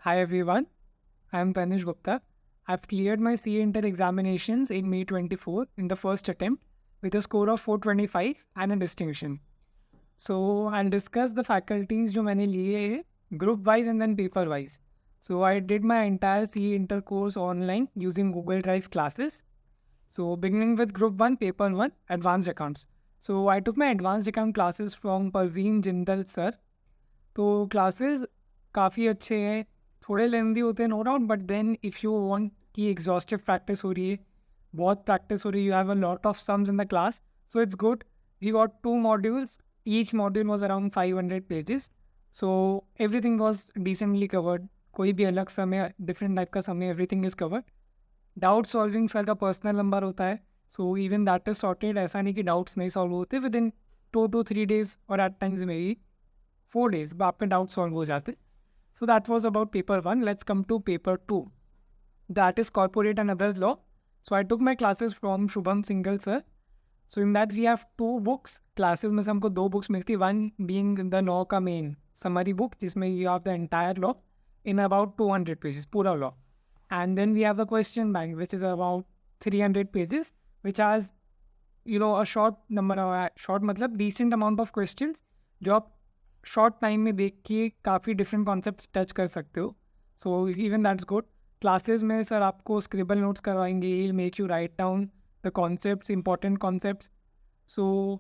Hi everyone, I am Tanish Gupta. I've cleared my CA Inter examinations in May 24 in the first attempt with a score of 425 and a distinction. So I'll discuss the faculties जो मैंने लिए हैं group wise and then paper wise. So I did my entire CA Inter course online using Google Drive classes. So beginning with group 1, paper 1, advanced accounts. So I took my advanced account classes from Parveen Jindal sir. तो classes काफ़ी अच्छे हैं, थोड़े lengthy होते हैं no doubt, but then if you want कि exhaustive practice हो रही है, बहुत प्रैक्टिस हो रही है, you have a lot of sums in the class, so it's good. We got 2 modules, each module was around 500 pages, so everything was decently covered. कोई भी अलग समय, डिफरेंट टाइप का समय, everything is covered. Doubt solving sir का personal number होता है, so even that is sorted. ऐसा नहीं कि डाउट्स नहीं सॉल्व होते, विद इन 2 to 3 days और एट टाइम्स में ही 4 days आपके डाउट सॉल्व हो जाते. So that was about paper 1. Let's come to paper 2, that is corporate and others law. So I took my classes from Shubham Singhal sir. So in that we have 2 books. Classes में से हमको 2 books मिलती, one being the law का main summary book जिसमें you have the entire law in about 200 pages, पूरा law. And then we have the question bank, which is about 300 pages, which has a short number of short मतलब decent amount of questions जो आप short time में देख के काफ़ी different concepts touch कर सकते हो. So even that's good. Classes में सर आपको स्क्रिबल नोट्स करवाएंगे, he make you write down the concepts, important concepts. So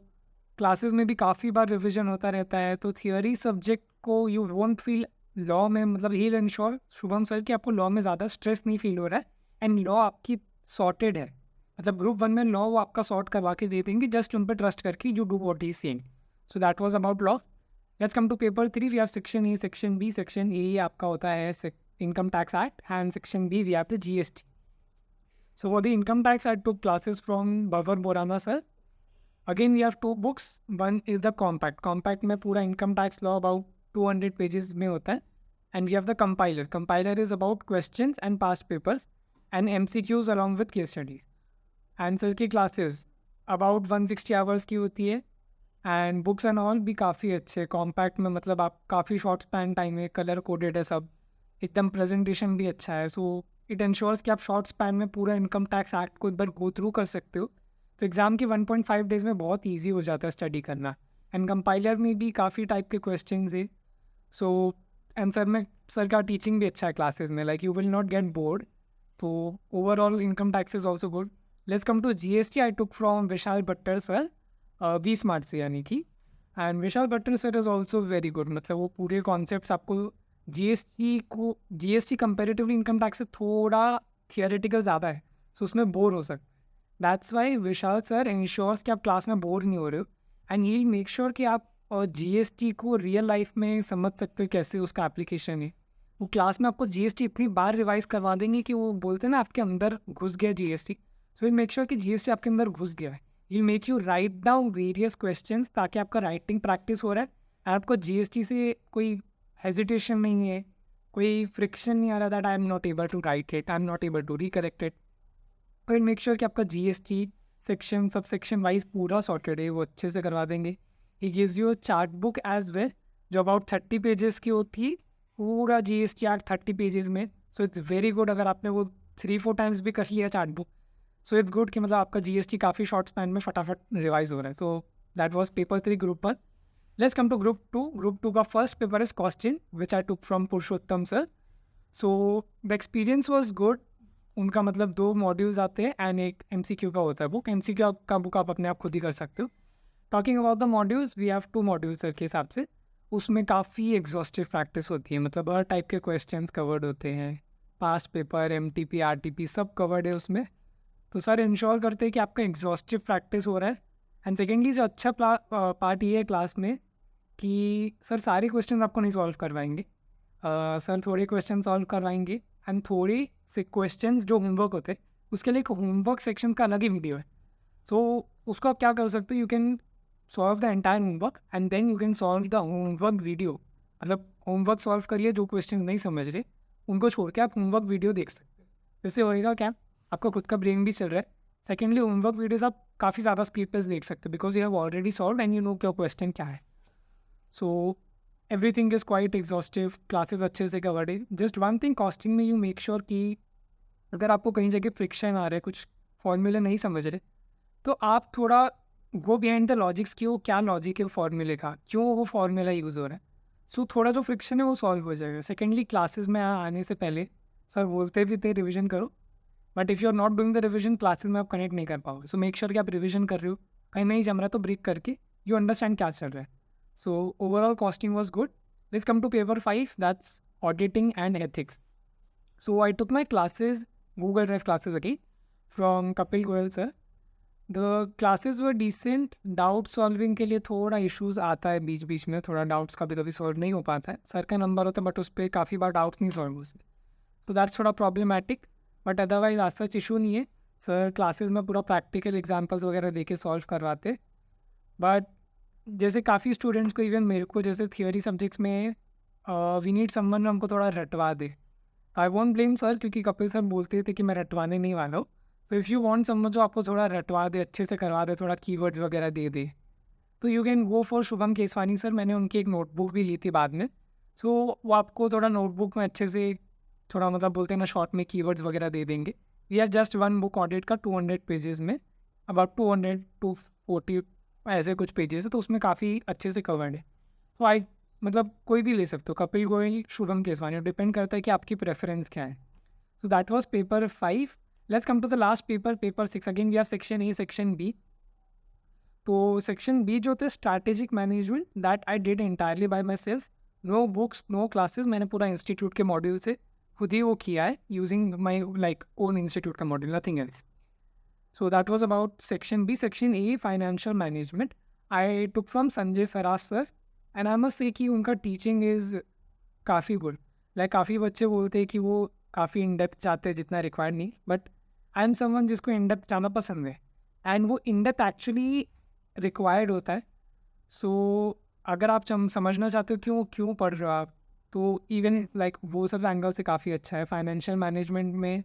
classes में भी काफ़ी बार रिविजन होता रहता है, तो थियोरी सब्जेक्ट को यू वोंट फील लॉ में, मतलब he will ensure Shubham sir कि आपको लॉ में ज़्यादा स्ट्रेस नहीं फील हो रहा है, एंड लॉ आपकी सॉर्टेड है. मतलब ग्रुप 1 में लॉ वो आपका सॉर्ट करवा के दे देंगे, जस्ट उन पर ट्रस्ट करके you do what he saying. So that was about law. Let's come to paper 3. We have section A, section B. Section A आपका होता है income tax act, and section B we have the GST. So for the income tax I took classes from Bhanwar Borana sir. Again we have 2 books. One is the compact. Compact में पूरा income tax law about 200 pages में होता है. And we have the compiler. Compiler is about questions and past papers and MCQs along with case studies. Answer की classes about 160 hours की होती है, and books and all भी काफ़ी अच्छे. कॉम्पैक्ट में मतलब आप काफ़ी शॉर्ट स्पैन टाइम में, कलर कोडेड है सब, एकदम प्रेजेंटेशन भी अच्छा है. सो इट इंश्योर्स कि आप शॉर्ट स्पैन में पूरा इनकम टैक्स एक्ट को एक बार गो थ्रू कर सकते हो. तो एग्ज़ाम की 1.5 डेज़ में बहुत ईजी हो जाता है स्टडी करना. एंड कंपाइलर में भी काफ़ी टाइप के क्वेश्चन है. सो एंड सर का टीचिंग भी अच्छा है क्लासेस में, like you will not get bored. तो overall income tax is also good. Let's come to GST. I took from Vishal Bhattar sir, be smart से यानी कि. And Vishal Bhattar sir is also very good. मतलब वो पूरे कॉन्सेप्ट्स आपको GST कंपेरेटिवली इनकम टैक्स से थोड़ा थियोरेटिकल ज़्यादा है, सो उसमें बोर हो सकते. That's why Vishal sir ensures कि आप क्लास में बोर नहीं हो रहे हो, एंड ही मेक श्योर कि आप GST को रियल लाइफ में समझ सकते हो कैसे उसका एप्लीकेशन है. वो क्लास में आपको GST इतनी बार रिवाइज करवा देंगे कि वो बोलते हैं ना आपके अंदर घुस गया GST. सो मेक श्योर कि GST आपके अंदर घुस गया है. He make you write down various questions ताकि आपका राइटिंग प्रैक्टिस हो रहा है, एंड आपको GST से कोई हेजिटेशन नहीं है, कोई फ्रिक्शन नहीं आ रहा that I am not able to write it, I am not able to recorrect it. तो मेक श्योर कि आपका GST सेक्शन सब सेक्शन वाइज पूरा सॉर्टेड है, वो अच्छे से करवा देंगे. He gives you a chart book as well जो अबाउट 30 पेजेस की होती है, पूरा GST एक्ट 30 पेजेस में. So it's very good. अगर आपने वो 3-4 टाइम्स भी कर लिया chart book, so it's good कि मतलब आपका GST काफ़ी शॉर्ट स्पैन में फटाफट रिवाइज हो रहा है. So that was paper 3 group 1. Let's come to group 2. Group 2 का first paper is costing which I took from Purushottam sir. So the experience was good. उनका मतलब 2 मॉड्यूल्स आते हैं एंड एक MCQ का होता है बुक. MCQ का बुक आप अपने आप खुद ही कर सकते हो. Talking about the modules, we have 2 modules sir के हिसाब से. उसमें काफ़ी एग्जॉस्टिव प्रैक्टिस होती है, मतलब हर टाइप के क्वेश्चंस कवर्ड होते हैं, पास्ट पेपर, MTP, RTP सब कवर्ड है उसमें. तो सर इंश्योर करते हैं कि आपका एग्जॉस्टिव प्रैक्टिस हो रहा है. एंड सेकेंडली जो अच्छा पार्ट ये है क्लास में कि सर सारे क्वेश्चन आपको नहीं सॉल्व करवाएंगे. सर थोड़े क्वेश्चन सॉल्व करवाएंगे, एंड थोड़े से क्वेश्चंस जो होमवर्क होते हैं उसके लिए एक होमवर्क सेक्शन का अलग ही वीडियो है. सो उसको आप क्या कर सकते हो, you can solve the entire homework and then you can solve the homework video. मतलब होमवर्क सॉल्व करिए, जो क्वेश्चन नहीं समझ रहे उनको छोड़ के आप होमवर्क वीडियो देख सकते हो. इससे होएगा क्या, आपका खुद का ब्रेन भी चल रहा है. सेकेंडली होमवर्क वीडियोज़ आप काफ़ी ज़्यादा स्पीड पर देख सकते हो because you have already solve and you know क्या क्वेश्चन क्या है. So everything is quite exhaustive, classes अच्छे से कवर्ड है। जस्ट वन थिंग कॉस्टिंग में, यू मेक श्योर कि अगर आपको कहीं जगह फ्रिक्शन आ रहा है, कुछ फॉर्मूले नहीं समझ रहे, तो आप थोड़ा गो बिहाइंड द लॉजिक्स कि वो क्या लॉजिक है फॉर्मूले का, क्यों वो फॉर्मूला यूज़ हो रहा है। सो थोड़ा जो फ्रिक्शन है वो सॉल्व हो जाएगा। सेकेंडली, क्लासेस में आने से पहले सर बोलते भी थे रिविजन करो, but if you are not doing the revision, classes में आप कनेक्ट नहीं कर पाओगे। सो मेक श्योर कि आप रिविजन कर रहे हो, कहीं नहीं जम रहा तो ब्रेक करके यू अंडरस्टैंड क्या चल रहा है। So overall costing was good. Let's come to paper 5, that's auditing and ethics. So I took my classes, Google Drive classes again, from Kapil Goyal sir. The classes were decent. Doubt solving के लिए थोड़ा issues आता है बीच बीच में, थोड़ा doubts कभी कभी solve नहीं हो पाता है। सर का नंबर होता है बट उस पर काफ़ी बार डाउट्स नहीं सॉल्व होते, तो दैट्स थोड़ा प्रॉब्लमेटिक। बट अदरवाइज आज सच इशू नहीं है। सर क्लासेस में पूरा प्रैक्टिकल एग्जाम्पल्स वगैरह दे के सॉल्व करवाते। बट जैसे काफ़ी स्टूडेंट्स को, इवन मेरे को, जैसे थियोरी सब्जेक्ट्स में वी नीड समवन हमको थोड़ा रटवा दे। आई वॉन्ट ब्लेम सर, क्योंकि कपिल सर बोलते थे कि मैं रटवाने नहीं वाला हूँ। तो इफ़ यू वांट समवन जो आपको थोड़ा रटवा दे, अच्छे से करवा दे, थोड़ा कीवर्ड्स वगैरह दे दे, तो you can go for Shubham Keswani sir. मैंने उनकी एक नोटबुक भी ली थी बाद में। सो वो आपको थोड़ा नोटबुक में अच्छे से, थोड़ा मतलब बोलते हैं ना, शॉर्ट में कीवर्ड्स वगैरह दे देंगे। We are just one book audit का 200 पेजेस में, अबाउट 200 to 40 ऐसे कुछ पेजेस है, तो उसमें काफ़ी अच्छे से कवर्ड है। तो आई मतलब कोई भी ले सकते हो, कपिल गोयल, शुभम केसवानी, डिपेंड करता है कि आपकी प्रेफरेंस क्या है। So that was paper 5. Let's come to the last paper, paper 6. Again we have section A, section B. तो सेक्शन बी जो थे strategic management, that I did entirely by myself. No books, no classes, मैंने पूरा institute के module से खुद ही वो किया है, using my like own institute का module, nothing else. So that was about section B. Section A, financial management. I took from Sanjay Saraf sir, and I must say कि उनका teaching is काफ़ी good. Like काफ़ी बच्चे बोलते हैं कि वो काफ़ी in depth चाहते हैं, जितना required नहीं, but I am someone जिसको in depth जाना पसंद है, and वो in depth actually required होता है. So अगर आप समझना चाहते हो क्यों पढ़ रहे हो आप, तो इवन लाइक वो सब एंगल से काफ़ी अच्छा है। फाइनेंशियल मैनेजमेंट में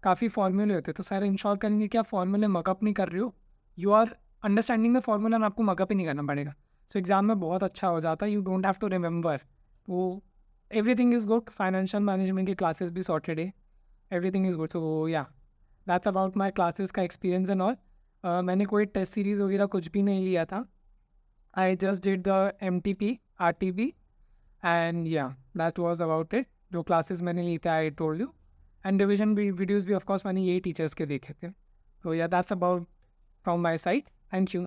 काफ़ी फॉर्मूले होते हैं, तो सर इंश्योर करेंगे कि आप फॉर्मूले मकअप नहीं कर रहे हो, you are understanding the formula, और आपको मकअप ही नहीं करना पड़ेगा। सो एग्जाम में बहुत अच्छा हो जाता है, you don't have to remember. तो everything is good. Financial management की क्लासेस भी सॉर्टेड है, everything is good. So yeah, that's about my classes का एक्सपीरियंस एंड ऑल। मैंने कोई टेस्ट सीरीज़ वगैरह कुछ भी नहीं लिया था। I just did the MTP, RTP, and या दैट वॉज अबाउट इट। जो क्लासेस मैंने ली थे I told you, and division भी वीडियोज़ भी ऑफकोर्स मैंने यही टीचर्स के देखे थे। तो या that's about from my side. Thank you.